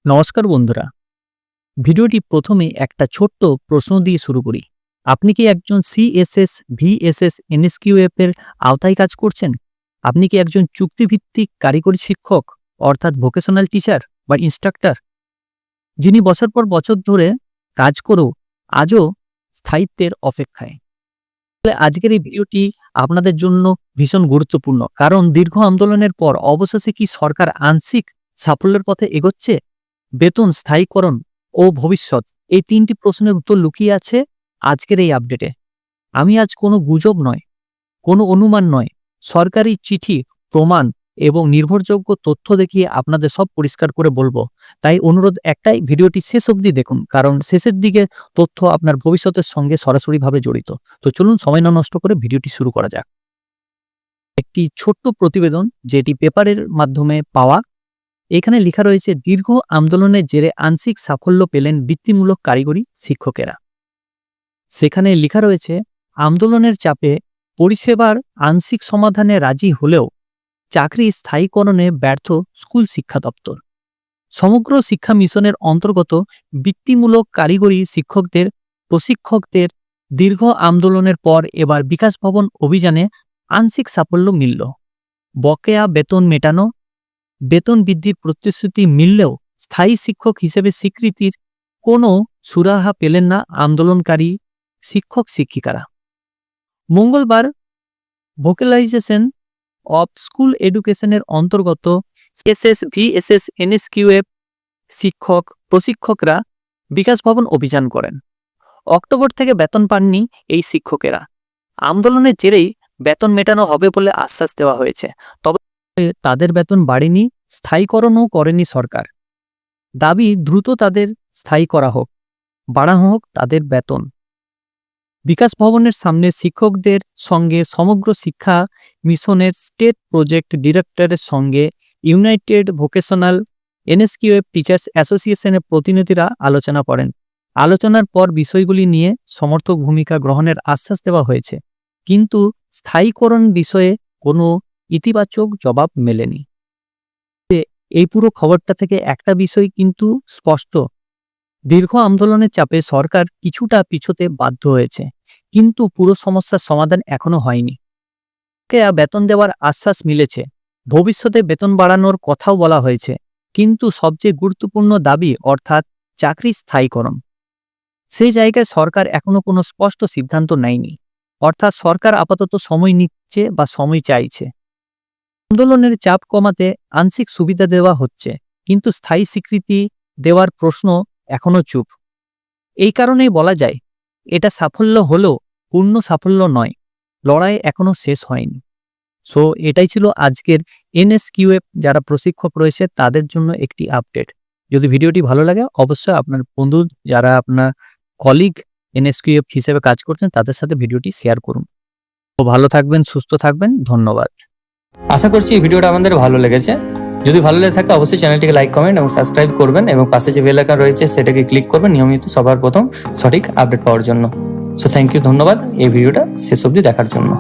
নমস্কার বন্ধুরা, ভিডিওটি প্রথমে একটা ছোট্ট প্রশ্ন দিয়ে শুরু করি। আপনি কি একজন সিএসএস, ভিএসএস, এনএসকিউএফ এর আওতায় কাজ করছেন? আপনি কি একজন চুক্তিভিত্তিক কারিগরি শিক্ষক অর্থাৎ ভোকেশনাল টিচার বা ইনস্ট্রাক্টর, যিনি বছর পর বছর ধরে কাজ করেও আজও স্থায়িত্বের অপেক্ষায়? তাহলে আজকের এই ভিডিওটি আপনাদের জন্য ভীষণ গুরুত্বপূর্ণ, কারণ দীর্ঘ আন্দোলনের পর অবশেষে কি সরকার আংশিক সাফল্যের পথে এগোচ্ছে? বেতন, স্থায়ীকরণ ও ভবিষ্যৎ, এই তিনটি প্রশ্নের উত্তর লুকিয়ে আছে আজকের এই আপডেটে। আমি আজ কোনো গুজব নয়, কোনো অনুমান নয়, সরকারি চিঠি, প্রমাণ এবং নির্ভরযোগ্য তথ্য দেখিয়ে আপনাদের সব পরিষ্কার করে বলবো। তাই অনুরোধ একটাই, ভিডিওটি শেষ অবধি দেখুন, কারণ শেষের দিকে তথ্য আপনার ভবিষ্যতের সঙ্গে সরাসরিভাবে জড়িত। তো চলুন সময় না নষ্ট করে ভিডিওটি শুরু করা যাক। একটি ছোট্ট প্রতিবেদন যেটি পেপারের মাধ্যমে পাওয়া। এখানে লেখা রয়েছে, দীর্ঘ আন্দোলনের জেরে আংশিক সাফল্য পেলেন বৃত্তিমূলক কারিগরি শিক্ষকেরা। সেখানে লেখা রয়েছে, আন্দোলনের চাপে পরিষেবার আংশিক সমাধানে রাজি হলেও চাকরি স্থায়ীকরণে ব্যর্থ স্কুল শিক্ষা দপ্তর। সমগ্র শিক্ষা মিশনের অন্তর্গত বৃত্তিমূলক কারিগরি শিক্ষকদের প্রশিক্ষকদের দীর্ঘ আন্দোলনের পর এবার বিকাশ ভবন অভিযানে আংশিক সাফল্য মিলল। বকেয়া বেতন মেটানো, বেতন বৃদ্ধির প্রতিশ্রুতি মিললেও স্থায়ী শিক্ষক হিসেবে স্বীকৃতির কোনো সুরাহা পেলেন না আন্দোলনকারী শিক্ষক শিক্ষিকারা। মঙ্গলবার ভোকেলাইজেশন অফ স্কুল এডুকেশনের অন্তর্গত এসএস, ভিএসএস, এনএসকিউএফ শিক্ষক প্রশিক্ষকরা বিকাশ ভবন অভিযান করেন। অক্টোবর থেকে বেতন পাননি এই শিক্ষকেরা। আন্দোলনের জেরেই বেতন মেটানো হবে বলে আশ্বাস দেওয়া হয়েছে, তবে তাদের বেতন বাড়েনি, স্থায়ীকরণও করেনি সরকার। দাবি দ্রুত তাদের স্থায়ী করা হোক, বাড়ানো হোক তাদের বেতন। বিকাশ ভবনের সামনে শিক্ষকদের সঙ্গে সমগ্র শিক্ষা মিশনের স্টেট প্রজেক্ট ডিরেক্টরের সঙ্গে ইউনাইটেড ভোকেশনাল এনএসকিউএফ টিচার্স অ্যাসোসিয়েশনের প্রতিনিধিরা আলোচনা করেন। আলোচনার পর বিষয়গুলি নিয়ে সমর্থক ভূমিকা গ্রহণের আশ্বাস দেওয়া হয়েছে, কিন্তু স্থায়ীকরণ বিষয়ে কোনো ইতিবাচক জবাব মেলেনি। এই পুরো খবরটা থেকে একটা বিষয় কিন্তু স্পষ্ট, দীর্ঘ আন্দোলনের চাপে সরকার কিছুটা পিছোতে বাধ্য হয়েছে, কিন্তু পুরো সমস্যার সমাধান এখনো হয়নি। বেতন দেওয়ার আশ্বাস মিলেছে, ভবিষ্যতে বেতন বাড়ানোর কথাও বলা হয়েছে, কিন্তু সবচেয়ে গুরুত্বপূর্ণ দাবি অর্থাৎ চাকরি স্থায়ীকরণ, সেই জায়গায় সরকার এখনো কোনো স্পষ্ট সিদ্ধান্ত নেয়নি। অর্থাৎ সরকার আপাতত সময় নিচ্ছে বা সময় চাইছে। আন্দোলনের চাপ কমাতে আংশিক সুবিধা দেওয়া হচ্ছে, কিন্তু স্থায়ী স্বীকৃতি দেওয়ার প্রশ্ন এখনো চুপ। এই কারণেই বলা যায়, এটা সাফল্য হলেও পূর্ণ সাফল্য নয়, লড়াই এখনো শেষ হয়নি। সো এটাই ছিল আজকের এনএসকিউএফ যারা প্রশিক্ষক রয়েছে তাদের জন্য একটি আপডেট। যদি ভিডিওটি ভালো লাগে অবশ্যই আপনার বন্ধু যারা আপনার কলিগ এনএসকিউএফ হিসেবে কাজ করছেন তাদের সাথে ভিডিওটি শেয়ার করুন। তো ভালো থাকবেন, সুস্থ থাকবেন, ধন্যবাদ। আশা করছি এই ভিডিওটা আমাদের ভালো লেগেছে। যদি ভালো লেগে থাকে অবশ্যই চ্যানেলটিকে লাইক, কমেন্ট এবং সাবস্ক্রাইব করবেন, এবং পাশে যে বেল আইকন রয়েছে সেটাকে ক্লিক করবেন নিয়মিত সবার প্রথম সঠিক আপডেট পাওয়ার জন্য। সো থ্যাংক ইউ, ধন্যবাদ এই ভিডিওটা শেষ অবধি দেখার জন্য।